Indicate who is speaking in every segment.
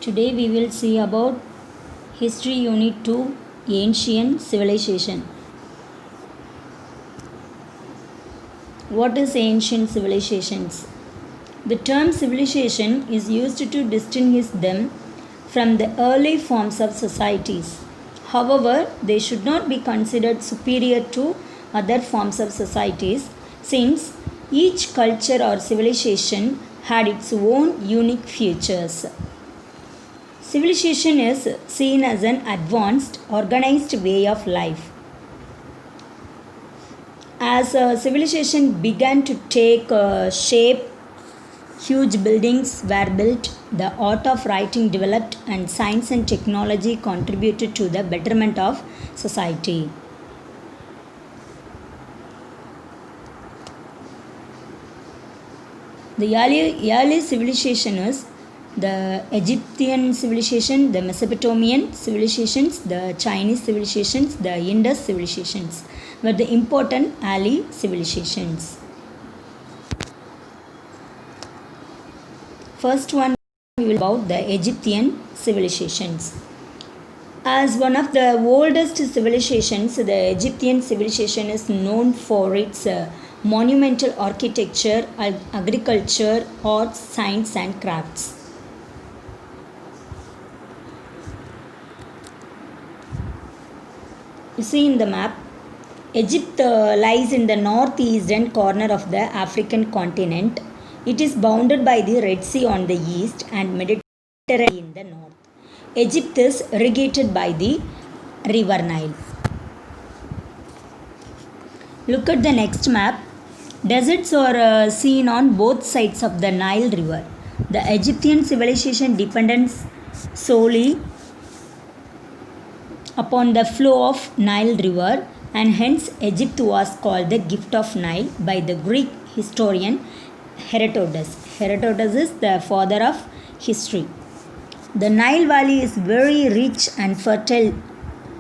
Speaker 1: Today we will see about History Unit 2 Ancient Civilization. What is ancient civilizations? The term civilization is used to distinguish them from the early forms of societies. However, they should not be considered superior to other forms of societies since each culture or civilization had its own unique features. Civilization is seen as an advanced, organized way of life. As civilization began to take shape, huge buildings were built, the art of writing developed, and science and technology contributed to the betterment of society. The early civilization is the Egyptian civilization, the Mesopotamian civilizations, the Chinese civilizations, the Indus civilizations were the important early civilizations. First one we will about the Egyptian civilizations. As one of the oldest civilizations, the Egyptian civilization is known for its monumental architecture, agriculture, arts, science, and crafts. You see in the map, Egypt lies in the northeastern corner of the African continent. It is bounded by the Red Sea on the east and Mediterranean in the north. Egypt is irrigated by the river Nile. Look at the next map. Deserts are seen on both sides of the Nile River. The Egyptian civilization depends solely upon the flow of Nile River, and hence Egypt was called the gift of Nile by the Greek historian Herodotus. Herodotus is the father of history. The Nile Valley is very rich and fertile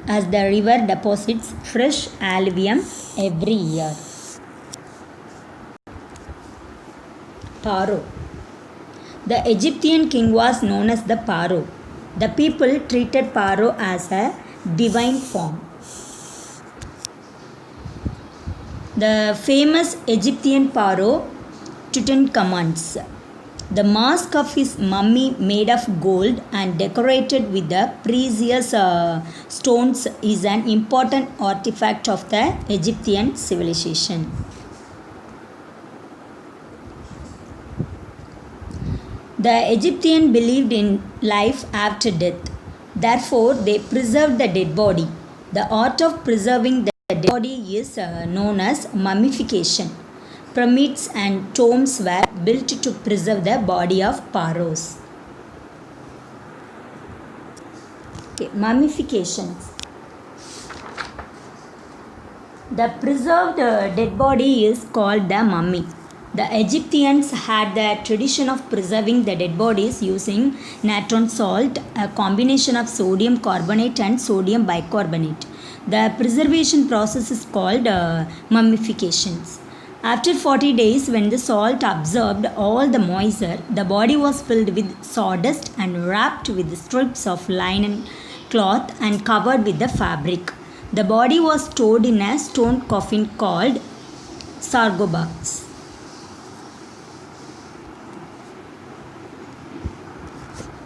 Speaker 1: as the river deposits fresh alluvium every year. Pharaoh. The Egyptian king was known as the Pharaoh. The people treated Pharaoh as a divine form. The famous Egyptian Pharaoh Tutankhamun. The mask of his mummy made of gold and decorated with the precious stones is an important artifact of the Egyptian civilization. The Egyptians believed in life after death. Therefore, they preserved the dead body. The art of preserving the dead body is known as mummification. Pyramids and tombs were built to preserve the body of pharaohs. Mummification. The preserved dead body is called the mummy. The Egyptians had the tradition of preserving the dead bodies using natron salt, a combination of sodium carbonate and sodium bicarbonate. The preservation process is called mummification. After 40 days, when the salt absorbed all the moisture, the body was filled with sawdust and wrapped with strips of linen cloth and covered with the fabric. The body was stored in a stone coffin called sarcophagus.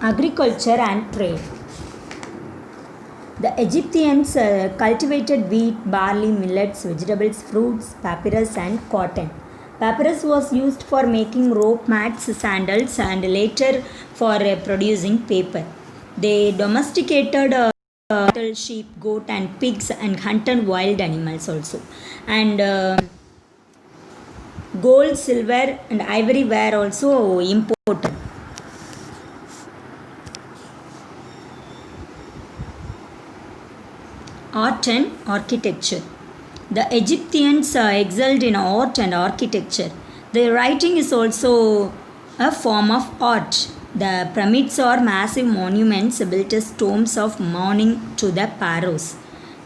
Speaker 1: Agriculture and trade. The Egyptians cultivated wheat, barley, millets, vegetables, fruits, papyrus, and cotton. Papyrus was used for making rope mats, sandals, and later for producing paper. They domesticated cattle, sheep, goat, and pigs, and hunted wild animals also. And gold, silver, and ivory were also imported. Art and architecture. The Egyptians excelled in art and architecture. Their writing is also a form of art. The pyramids are massive monuments built as tombs of mourning to the pharaohs.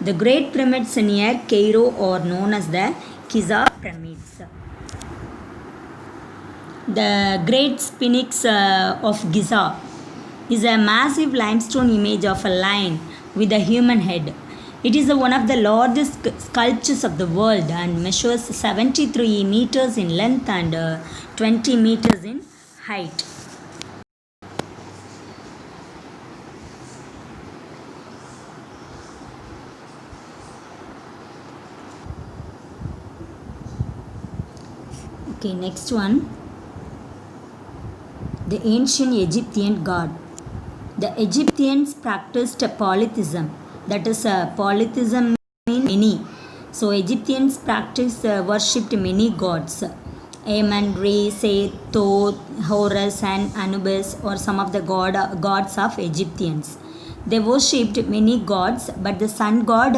Speaker 1: The great pyramids near Cairo are known as the Giza pyramids. The Great Sphinx of Giza is a massive limestone image of a lion with a human head. It is one of the largest sculptures of the world and measures 73 meters in length and 20 meters in height. Okay, next one. The ancient Egyptian god. The Egyptians practiced polytheism. That is, polytheism means many. So Egyptians practiced worshipped many gods. Amen, Re, Seth, Thoth, Horus, and Anubis or some of the gods of Egyptians. They worshipped many gods, but the sun god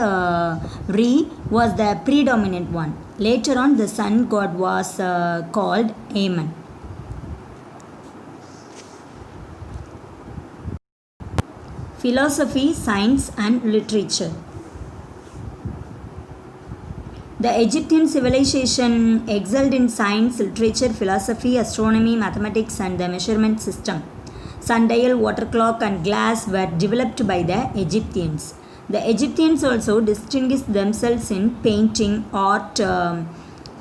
Speaker 1: Re was the predominant one. Later on, the sun god was called Amen. Philosophy, science, and literature. The Egyptian civilization excelled in science, literature, philosophy, astronomy, mathematics, and the measurement system. Sundial, water clock, and glass were developed by the Egyptians. The Egyptians also distinguished themselves in painting, art,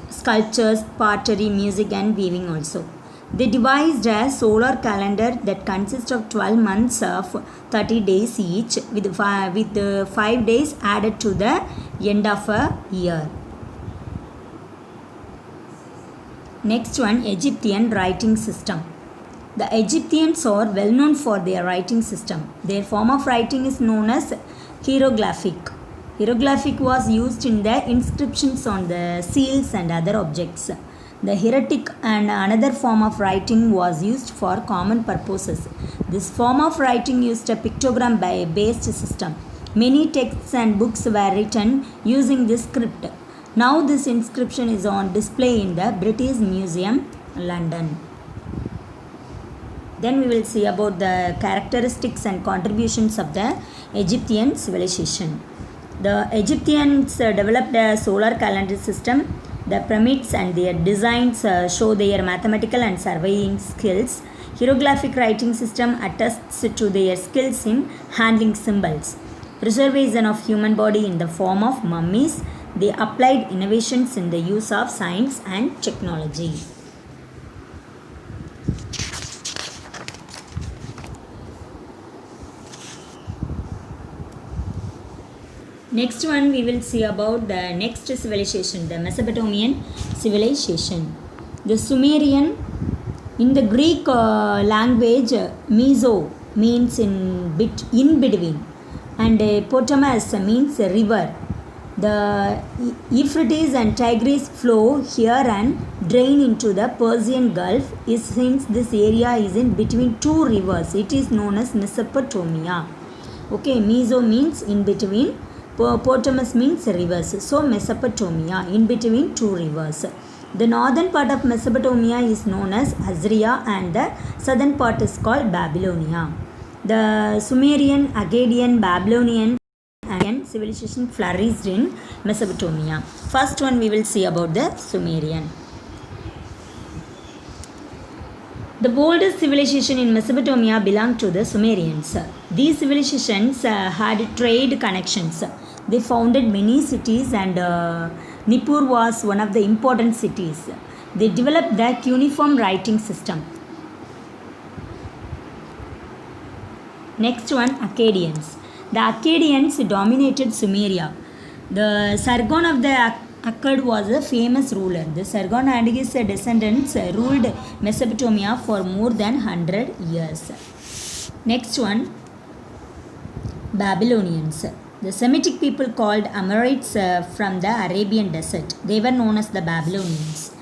Speaker 1: sculptures, pottery, music, and weaving also. They devised a solar calendar that consists of 12 months of 30 days each, with 5 days added to the end of a year. Next one, Egyptian writing system. The Egyptians are well known for their writing system. Their form of writing is known as hieroglyphic. Hieroglyphic was used in the inscriptions on the seals and other objects. The hieratic and another form of writing was used for common purposes. This form of writing used a pictogram-based system. Many texts and books were written using this script. Now this inscription is on display in the British Museum, London. Then we will see about the characteristics and contributions of the Egyptian civilization. The Egyptians developed a solar calendar system. The pyramids and their designs show their mathematical and surveying skills. Hieroglyphic writing system attests to their skills in handling symbols. Preservation of human body in the form of mummies. They applied innovations in the use of science and technology. Next one we will see about the next civilization, the Mesopotamian civilization. The Sumerian, in the Greek language, Meso means in between, and Potamus means river. The Euphrates and Tigris flow here and drain into the Persian Gulf. Since this area is in between two rivers, it is known as Mesopotamia. Okay, Meso means in between. Potamus means rivers. So Mesopotamia, in between two rivers. The northern part of Mesopotamia is known as Assyria and the southern part is called Babylonia. The Sumerian, Akkadian, Babylonian and civilization flourished in Mesopotamia. First one we will see about the Sumerian. The oldest civilization in Mesopotamia belonged to the Sumerians. These civilizations had trade connections. They founded many cities and Nippur was one of the important cities. They developed the cuneiform writing system. Next one, Akkadians. The Akkadians dominated Sumeria. The Sargon of the Akkad was a famous ruler. The Sargon and his descendants ruled Mesopotamia for more than 100 years. Next one, Babylonians. The Semitic people called Amorites from the Arabian desert. They were known as the Babylonians.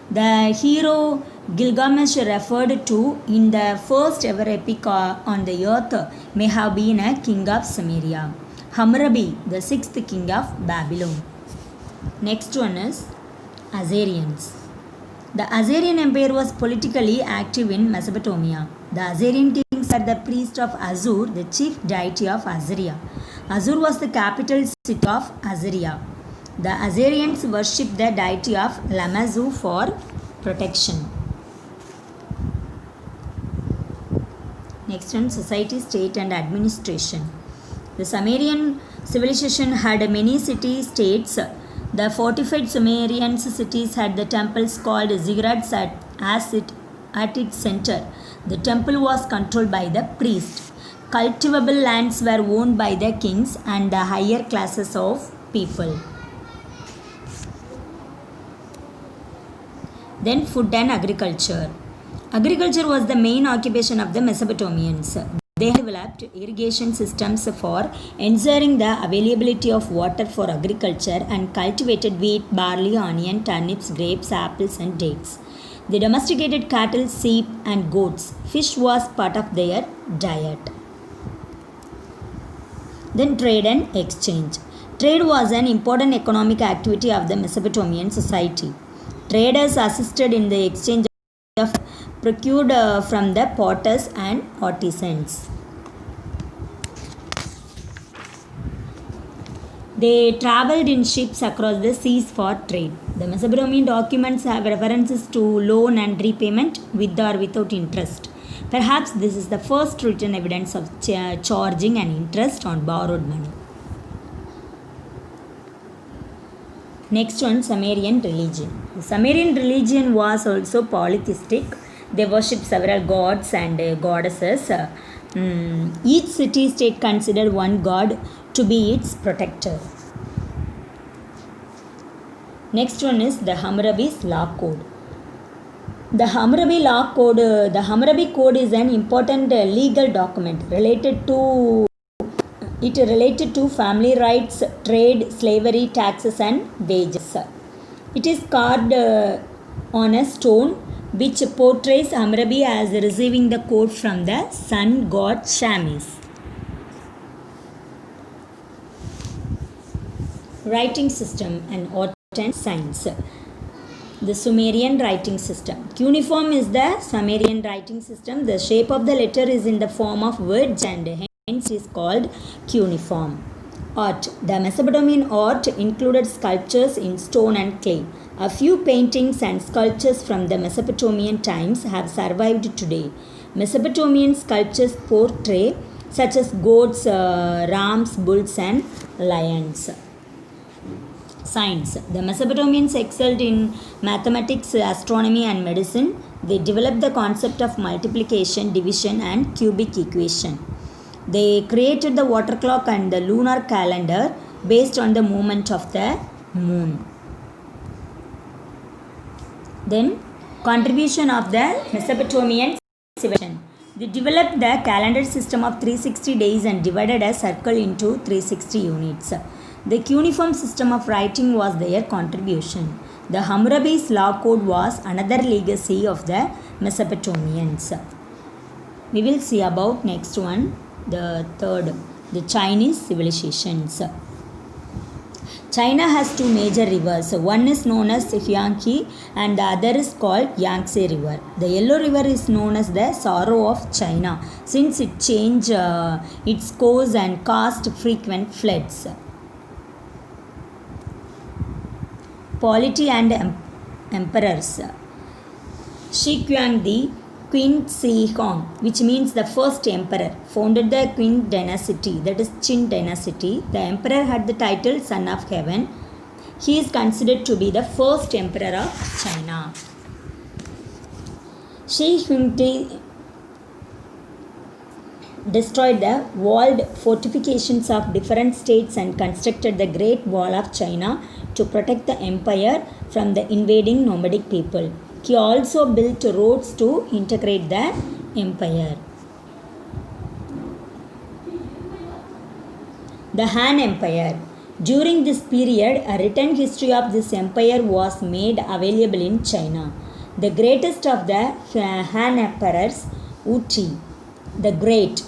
Speaker 1: The hero Gilgamesh referred to in the first ever epic on the earth may have been a king of Sumeria. Hammurabi, the sixth king of Babylon. Next one is Assyrians. The Assyrian Empire was politically active in Mesopotamia. The Assyrian kings are the priests of Assur, the chief deity of Assyria. Assur was the capital city of Assyria. The Assyrians worshipped the deity of Lamazou for protection. Next one, society, state and administration. The Sumerian civilization had many city-states. The fortified Sumerian cities had the temples called ziggurats at its center. The temple was controlled by the priest. Cultivable lands were owned by the kings and the higher classes of people. Then food and agriculture. Agriculture was the main occupation of the Mesopotamians. They developed irrigation systems for ensuring the availability of water for agriculture and cultivated wheat, barley, onion, turnips, grapes, apples, and dates. They domesticated cattle, sheep, and goats. Fish was part of their diet. Then trade and exchange. Trade was an important economic activity of the Mesopotamian society. Traders assisted in the exchange of procured from the potters and artisans. They traveled in ships across the seas for trade. The Mesopotamian documents have references to loan and repayment with or without interest. Perhaps this is the first written evidence of charging an interest on borrowed money. Next one, Sumerian religion. The Sumerian religion was also polytheistic. They worshipped several gods and goddesses. Each city-state considered one god to be its protector. Next one is the Hammurabi's Law Code. The Hammurabi Code is an important legal document related to family rights, trade, slavery, taxes and wages. It is carved on a stone which portrays Hammurabi as receiving the code from the sun god Shamash. Writing system and art and science. The Sumerian writing system. Cuneiform is the Sumerian writing system. The shape of the letter is in the form of words and hence is called cuneiform. Art. The Mesopotamian art included sculptures in stone and clay. A few paintings and sculptures from the Mesopotamian times have survived today. Mesopotamian sculptures portray such as goats, rams, bulls and lions. Science. The Mesopotamians excelled in mathematics, astronomy and medicine. They developed the concept of multiplication, division and cubic equation. They created the water clock and the lunar calendar based on the movement of the moon. Then, contribution of the Mesopotamian civilization. They developed the calendar system of 360 days and divided a circle into 360 units. The cuneiform system of writing was their contribution. The Hammurabi's Law Code was another legacy of the Mesopotamians. We will see about next one, the third, the Chinese civilizations. China has two major rivers. One is known as Huanghe and the other is called Yangtze River. The Yellow River is known as the sorrow of China since it changed its course and caused frequent floods. Polity and emperors. Shi Huangdi, Qin Shi Huang, which means the first emperor, founded the Qin dynasty, that is Qin dynasty. The emperor had the title Son of Heaven. He is considered to be the first emperor of China. Shi Huangdi destroyed the walled fortifications of different states and constructed the Great Wall of China to protect the empire from the invading nomadic people. He also built roads to integrate the empire. The Han Empire. During this period, a written history of this empire was made available in China. The greatest of the Han emperors, Wu Ti the Great,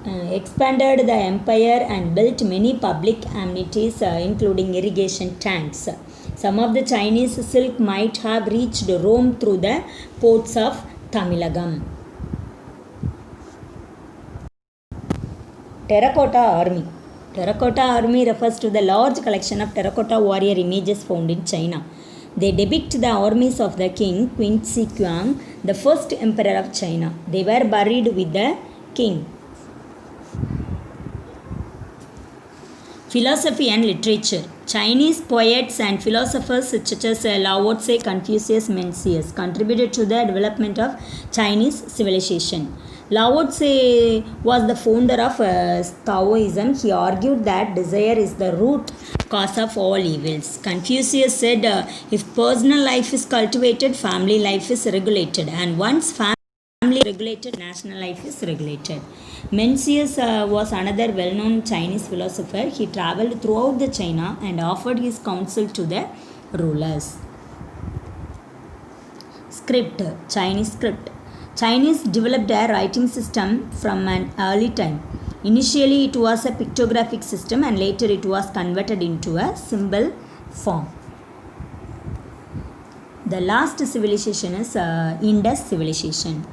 Speaker 1: expanded the empire and built many public amenities, including irrigation tanks. Some of the Chinese silk might have reached Rome through the ports of Tamilagam. Terracotta Army. Terracotta Army refers to the large collection of terracotta warrior images found in China. They depict the armies of the king Qin Shi Huang, the first emperor of China. They were buried with the king. Philosophy and literature. Chinese poets and philosophers such as Lao Tse, Confucius, Mencius contributed to the development of Chinese civilization. Lao Tse was the founder of Taoism. He argued that desire is the root cause of all evils. Confucius said, if personal life is cultivated, family life is regulated, and once family regulated, national life is regulated. Mencius was another well-known Chinese philosopher. He traveled throughout the China and offered his counsel to the rulers. Script. Chinese script. Chinese developed a writing system from an early time. Initially it was a pictographic system and later it was converted into a symbol form. The last civilization is Indus civilization.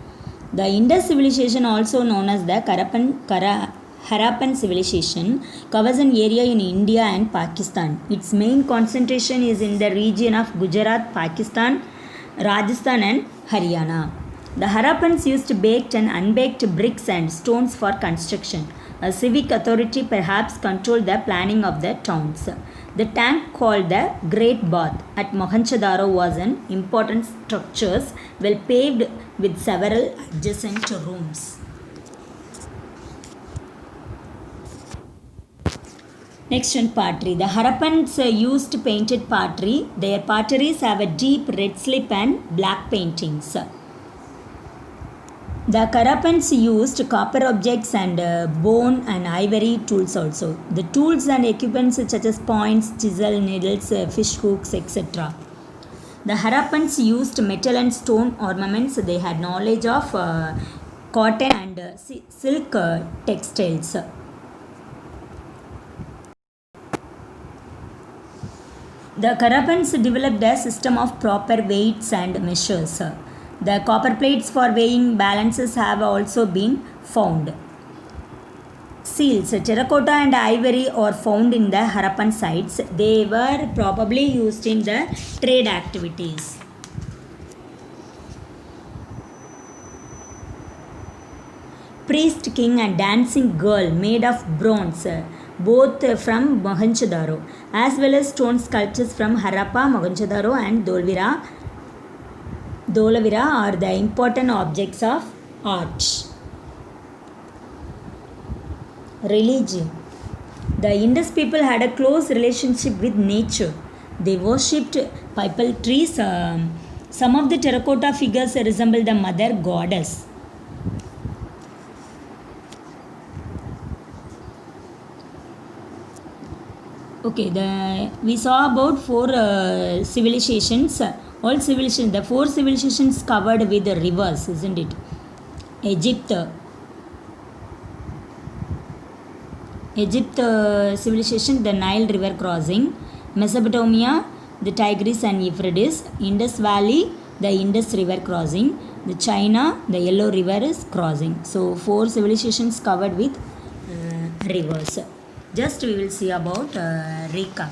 Speaker 1: The Indus civilization, also known as the Harappan civilization, covers an area in India and Pakistan. Its main concentration is in the region of Gujarat, Pakistan, Rajasthan and Haryana. The Harappans used baked and unbaked bricks and stones for construction. A civic authority perhaps controlled the planning of the towns. The tank called the Great Bath at Mohenjo-daro was an important structure well paved with several adjacent rooms. Next one, pottery. The Harappans used painted pottery. Their potteries have a deep red slip and black paintings. The Harappans used copper objects and bone and ivory tools also. The tools and equipments such as points, chisel, needles, fish hooks, etc. The Harappans used metal and stone ornaments. They had knowledge of cotton and silk textiles. The Harappans developed a system of proper weights and measures. The copper plates for weighing balances have also been found. Seals, terracotta and ivory are found in the Harappan sites. They were probably used in the trade activities. Priest king and dancing girl made of bronze, both from Mohenjo-daro, as well as stone sculptures from Harappa, Mohenjo-daro and Dholavira are the important objects of art. Religion. The Indus people had a close relationship with nature. They worshipped pipal trees. Some of the terracotta figures resemble the mother goddess. Okay, we saw about four civilizations. All civilizations, the four civilizations covered with the rivers, isn't it? Egypt civilization, the Nile river crossing. Mesopotamia, the Tigris and Euphrates. Indus Valley, the Indus river crossing. The China, the Yellow river is crossing. So 4 civilizations covered with rivers. Just we will see about recap.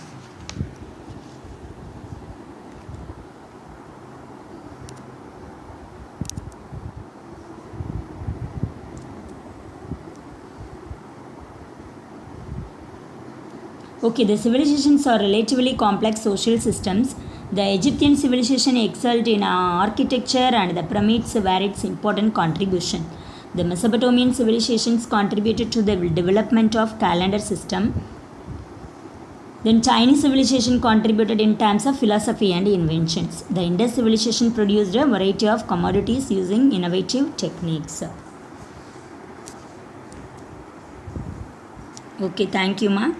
Speaker 1: Okay, the civilizations are relatively complex social systems. The Egyptian civilization excelled in architecture and the pyramids were its important contribution. The Mesopotamian civilizations contributed to the development of calendar system. Then Chinese civilization contributed in terms of philosophy and inventions. The Indus civilization produced a variety of commodities using innovative techniques. Okay, thank you, ma.